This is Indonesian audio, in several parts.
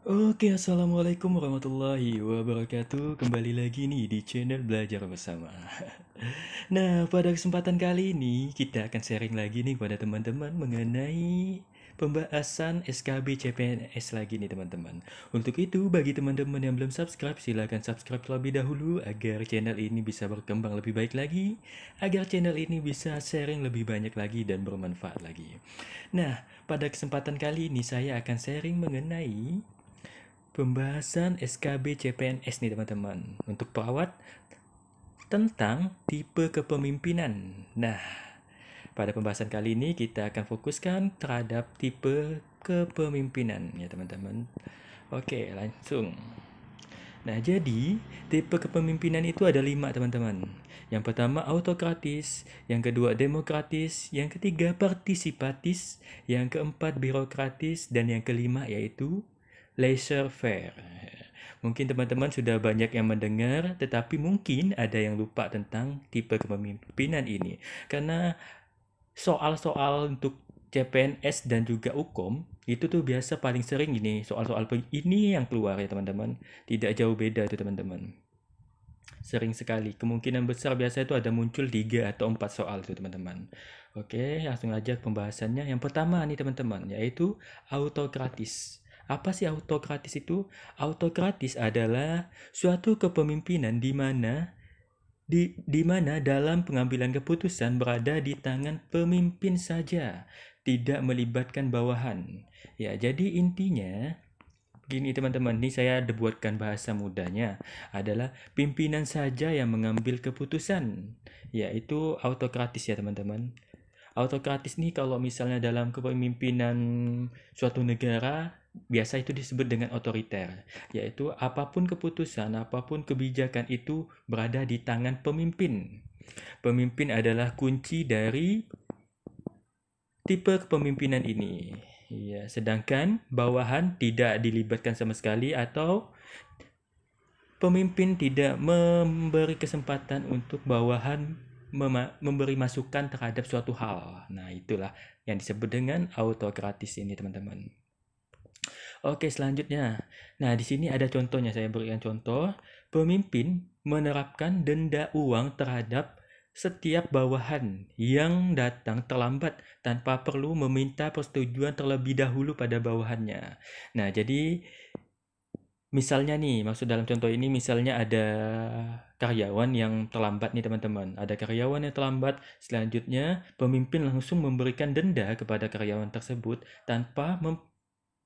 Assalamualaikum warahmatullahi wabarakatuh. Kembali lagi nih di channel Belajar Bersama. Nah, pada kesempatan kali ini kita akan sharing lagi nih pada teman-teman mengenai pembahasan SKB CPNS lagi nih teman-teman. Untuk itu, bagi teman-teman yang belum subscribe, silahkan subscribe terlebih dahulu agar channel ini bisa berkembang lebih baik lagi, agar channel ini bisa sharing lebih banyak lagi dan bermanfaat lagi. Nah, pada kesempatan kali ini saya akan sharing mengenai pembahasan SKB CPNS nih teman-teman. Untuk perawat tentang tipe kepemimpinan. Nah, pada pembahasan kali ini kita akan fokuskan terhadap tipe kepemimpinan ya teman-teman. Oke, langsung. Nah, jadi tipe kepemimpinan itu ada 5 teman-teman. Yang pertama autokratis, yang kedua demokratis, yang ketiga partisipatis, yang keempat birokratis, dan yang kelima yaitu laissez-faire. Mungkin teman-teman sudah banyak yang mendengar, tetapi mungkin ada yang lupa tentang tipe kepemimpinan ini. Karena soal-soal untuk CPNS dan juga Ukom itu tuh biasa paling sering ini soal-soal ini yang keluar ya teman-teman. Tidak jauh beda itu teman-teman. Sering sekali. Kemungkinan besar biasa itu ada muncul 3 atau 4 soal itu teman-teman. Oke, langsung aja ke pembahasannya. Yang pertama nih teman-teman, yaitu autokratis. Apa sih autokratis itu? Autokratis adalah suatu kepemimpinan di mana dalam pengambilan keputusan berada di tangan pemimpin saja, tidak melibatkan bawahan. Ya, jadi intinya gini teman-teman, ini saya buatkan bahasa mudanya adalah pimpinan saja yang mengambil keputusan, yaitu autokratis ya teman-teman. Autokratis nih kalau misalnya dalam kepemimpinan suatu negara biasa itu disebut dengan otoriter, yaitu apapun keputusan, apapun kebijakan itu berada di tangan pemimpin. Pemimpin adalah kunci dari tipe kepemimpinan ini. Ya, sedangkan bawahan tidak dilibatkan sama sekali atau pemimpin tidak memberi kesempatan untuk bawahan memberi masukan terhadap suatu hal. Nah, itulah yang disebut dengan autokratis ini, teman-teman. Oke, selanjutnya. Nah, di sini ada contohnya, saya berikan contoh. Pemimpin menerapkan denda uang terhadap setiap bawahan yang datang terlambat tanpa perlu meminta persetujuan terlebih dahulu pada bawahannya. Nah, jadi misalnya nih, maksud dalam contoh ini misalnya ada karyawan yang terlambat nih teman-teman. Ada karyawan yang terlambat, selanjutnya pemimpin langsung memberikan denda kepada karyawan tersebut tanpa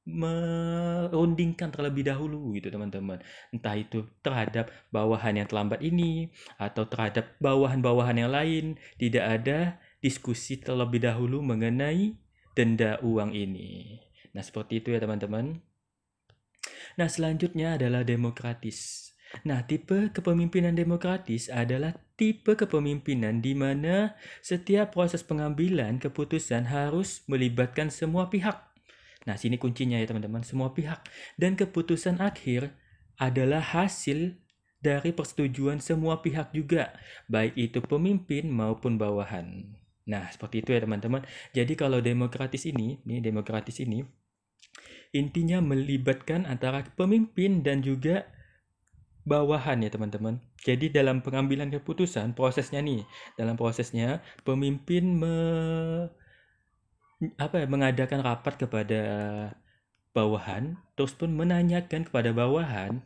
merundingkan terlebih dahulu gitu teman-teman. Entah itu terhadap bawahan yang terlambat ini atau terhadap bawahan-bawahan yang lain, tidak ada diskusi terlebih dahulu mengenai denda uang ini. Nah, seperti itu ya teman-teman. Nah, selanjutnya adalah demokratis. Nah, tipe kepemimpinan demokratis adalah tipe kepemimpinan di mana setiap proses pengambilan keputusan harus melibatkan semua pihak. Nah, sini kuncinya ya teman-teman, semua pihak. Dan keputusan akhir adalah hasil dari persetujuan semua pihak juga, baik itu pemimpin maupun bawahan. Nah, seperti itu ya teman-teman. Jadi kalau demokratis ini intinya melibatkan antara pemimpin dan juga bawahan ya teman-teman. Jadi dalam pengambilan keputusan prosesnya nih, dalam prosesnya pemimpin mengadakan rapat kepada bawahan, terus pun menanyakan kepada bawahan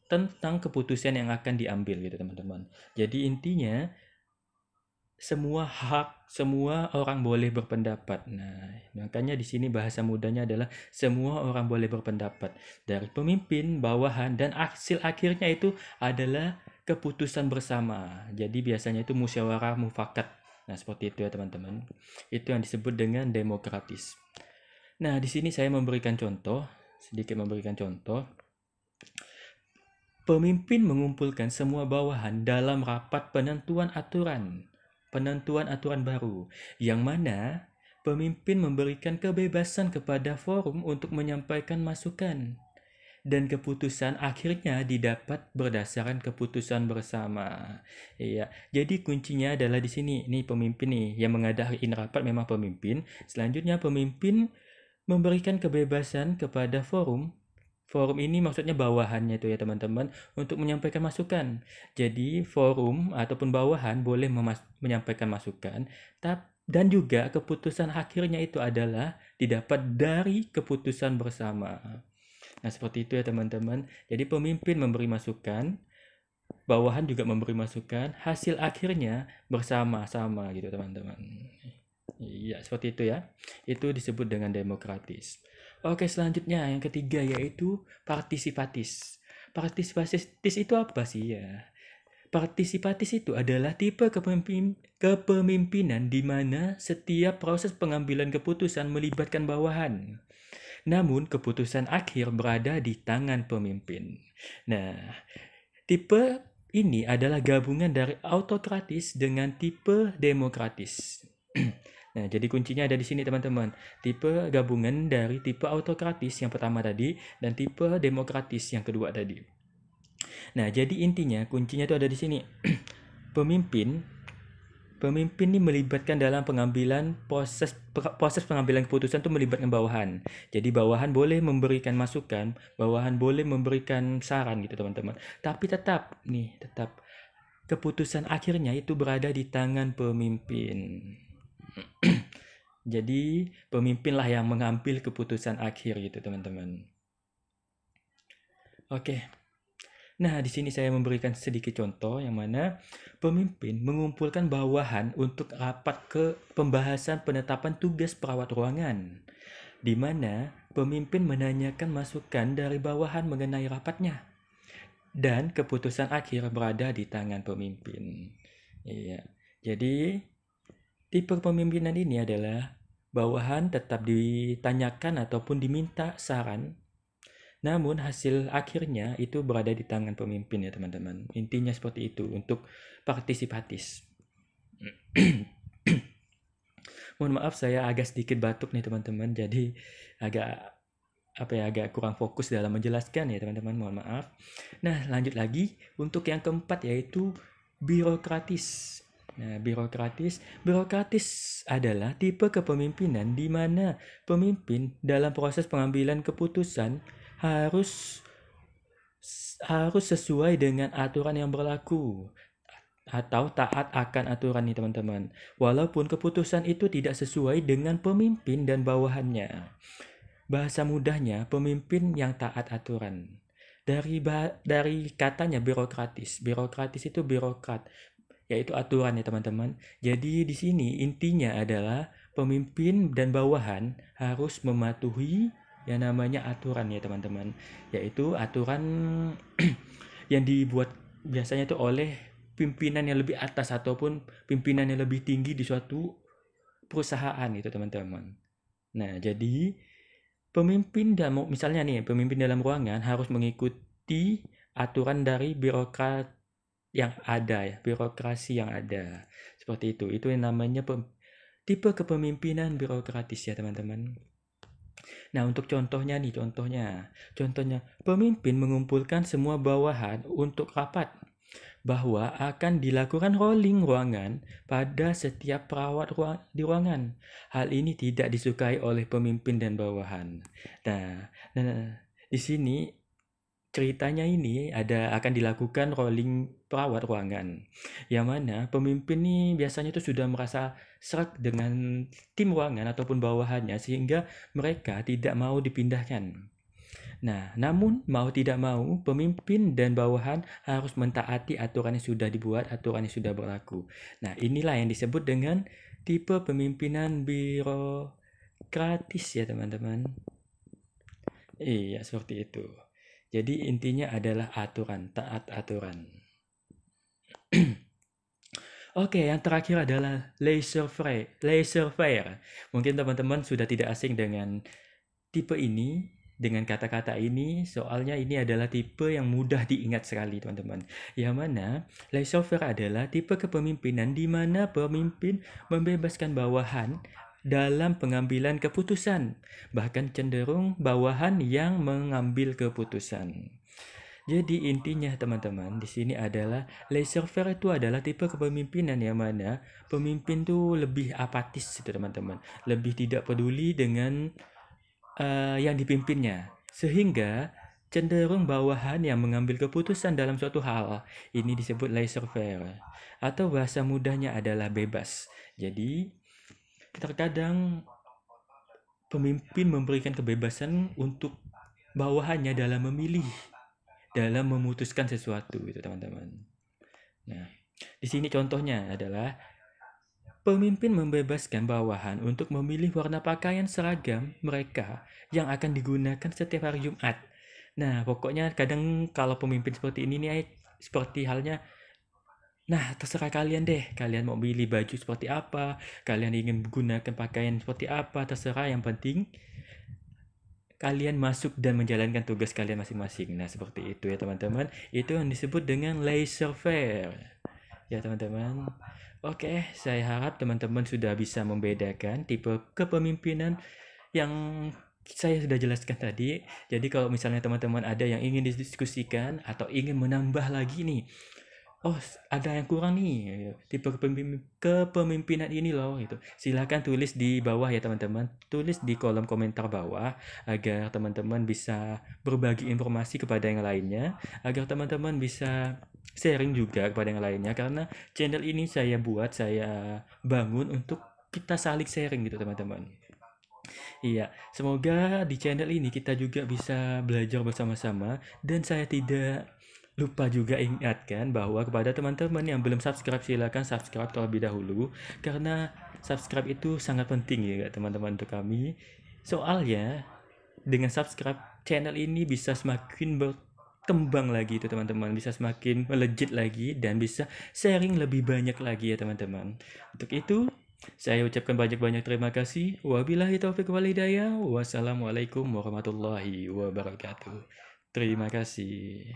tentang keputusan yang akan diambil gitu teman-teman. Jadi intinya semua orang boleh berpendapat. Nah, makanya di sini bahasa mudanya adalah semua orang boleh berpendapat. Dari pemimpin, bawahan, dan hasil akhirnya itu adalah keputusan bersama. Jadi biasanya itu musyawarah mufakat. Nah, seperti itu ya teman-teman. Itu yang disebut dengan demokratis. Nah, di sini saya sedikit memberikan contoh. Pemimpin mengumpulkan semua bawahan dalam rapat penentuan aturan baru, yang mana pemimpin memberikan kebebasan kepada forum untuk menyampaikan masukan dan keputusan akhirnya didapat berdasarkan keputusan bersama. Iya, jadi kuncinya adalah di sini. Ini pemimpin nih yang mengadakan rapat memang pemimpin. Selanjutnya pemimpin memberikan kebebasan kepada forum Forum ini maksudnya bawahannya itu ya teman-teman, untuk menyampaikan masukan. Jadi forum ataupun bawahan boleh menyampaikan masukan, dan juga keputusan akhirnya itu adalah didapat dari keputusan bersama. Nah, seperti itu ya teman-teman. Jadi pemimpin memberi masukan, bawahan juga memberi masukan, hasil akhirnya bersama-sama gitu teman-teman. Iya, seperti itu ya. Itu disebut dengan demokratis. Oke, selanjutnya yang ketiga yaitu partisipatis. Partisipatis itu apa sih ya? Partisipatis itu adalah tipe kepemimpinan di mana setiap proses pengambilan keputusan melibatkan bawahan. Namun keputusan akhir berada di tangan pemimpin. Nah, tipe ini adalah gabungan dari autokratis dengan tipe demokratis. Nah, jadi kuncinya ada di sini teman-teman. Tipe gabungan dari tipe autokratis yang pertama tadi dan tipe demokratis yang kedua tadi. Nah, jadi intinya kuncinya itu ada di sini. Pemimpin ini melibatkan dalam pengambilan proses pengambilan keputusan itu melibatkan bawahan. Jadi bawahan boleh memberikan masukan, bawahan boleh memberikan saran gitu teman-teman. Tapi tetap keputusan akhirnya itu berada di tangan pemimpin. Jadi pemimpinlah yang mengambil keputusan akhir gitu teman-teman. Oke. Nah, di sini saya memberikan sedikit contoh yang mana pemimpin mengumpulkan bawahan untuk rapat ke pembahasan penetapan tugas perawat ruangan, di mana pemimpin menanyakan masukan dari bawahan mengenai rapatnya. Dan keputusan akhir berada di tangan pemimpin. Iya. Jadi tipe kepemimpinan ini adalah bawahan tetap ditanyakan ataupun diminta saran, namun hasil akhirnya itu berada di tangan pemimpin ya teman-teman. Intinya seperti itu untuk partisipatis. Mohon maaf saya agak sedikit batuk nih teman-teman, jadi agak kurang fokus dalam menjelaskan ya teman-teman, mohon maaf. Nah, lanjut lagi untuk yang keempat yaitu birokratis. Nah, birokratis adalah tipe kepemimpinan di mana pemimpin dalam proses pengambilan keputusan harus sesuai dengan aturan yang berlaku atau taat akan aturan nih teman-teman. Walaupun keputusan itu tidak sesuai dengan pemimpin dan bawahannya. Bahasa mudahnya pemimpin yang taat aturan. Dari katanya birokratis. Birokratis itu birokrat, yaitu aturan ya teman-teman. Jadi di sini intinya adalah pemimpin dan bawahan harus mematuhi yang namanya aturan ya teman-teman, yaitu aturan yang dibuat biasanya itu oleh pimpinan yang lebih atas ataupun pimpinan yang lebih tinggi di suatu perusahaan itu teman-teman. Nah, jadi pemimpin misalnya nih, pemimpin dalam ruangan harus mengikuti aturan dari birokrat yang ada ya, birokrasi yang ada. Seperti itu. Itu yang namanya tipe kepemimpinan birokratis ya, teman-teman. Nah, untuk contohnya nih, contohnya pemimpin mengumpulkan semua bawahan untuk rapat bahwa akan dilakukan rolling ruangan pada setiap perawat di ruangan. Hal ini tidak disukai oleh pemimpin dan bawahan. Nah, di sini ceritanya ini akan dilakukan rolling perawat ruangan, yang mana pemimpin ini biasanya itu sudah merasa serak dengan tim ruangan ataupun bawahannya sehingga mereka tidak mau dipindahkan. Nah, namun mau tidak mau, pemimpin dan bawahan harus mentaati aturan yang sudah dibuat, aturan yang sudah berlaku. Nah, inilah yang disebut dengan tipe pemimpinan birokratis ya teman-teman. Iya, seperti itu. Jadi intinya adalah aturan, taat aturan. Oke, yang terakhir adalah laissez-faire. Mungkin teman-teman sudah tidak asing dengan tipe ini, dengan kata-kata ini, soalnya ini adalah tipe yang mudah diingat sekali teman-teman. Yang mana laissez-faire adalah tipe kepemimpinan di mana pemimpin membebaskan bawahan dalam pengambilan keputusan, bahkan cenderung bawahan yang mengambil keputusan. Jadi intinya teman-teman di sini adalah laissez-faire itu adalah tipe kepemimpinan yang mana pemimpin tuh lebih apatis itu teman-teman, lebih tidak peduli dengan yang dipimpinnya, sehingga cenderung bawahan yang mengambil keputusan dalam suatu hal. Ini disebut laissez-faire. Atau bahasa mudahnya adalah bebas. Jadi, terkadang pemimpin memberikan kebebasan untuk bawahannya dalam memilih, dalam memutuskan sesuatu gitu teman-teman. Nah, di sini contohnya adalah pemimpin membebaskan bawahan untuk memilih warna pakaian seragam mereka yang akan digunakan setiap hari Jumat. Nah, pokoknya kadang kalau pemimpin seperti ini nih, seperti halnya, nah terserah kalian deh, kalian mau pilih baju seperti apa, kalian ingin menggunakan pakaian seperti apa, terserah, yang penting kalian masuk dan menjalankan tugas kalian masing-masing. Nah, seperti itu ya teman-teman. Itu yang disebut dengan laissez-faire. Ya teman-teman. Oke, saya harap teman-teman sudah bisa membedakan tipe kepemimpinan yang saya sudah jelaskan tadi. Jadi kalau misalnya teman-teman ada yang ingin didiskusikan atau ingin menambah lagi nih, oh ada yang kurang nih tipe kepemimpinan ini loh, gitu, silakan tulis di bawah ya teman-teman, tulis di kolom komentar bawah agar teman-teman bisa berbagi informasi kepada yang lainnya, agar teman-teman bisa sharing juga kepada yang lainnya, karena channel ini saya bangun untuk kita saling sharing gitu teman-teman. Iya, semoga di channel ini kita juga bisa belajar bersama-sama, dan saya tidak lupa juga ingatkan bahwa kepada teman-teman yang belum subscribe, silakan subscribe terlebih dahulu, karena subscribe itu sangat penting ya teman-teman untuk kami. Soalnya dengan subscribe channel ini bisa semakin berkembang lagi itu teman-teman, bisa semakin melejit lagi dan bisa sharing lebih banyak lagi ya teman-teman. Untuk itu saya ucapkan banyak-banyak terima kasih. Wabillahi taufiq wal hidayah. Wassalamualaikum warahmatullahi wabarakatuh. Terima kasih.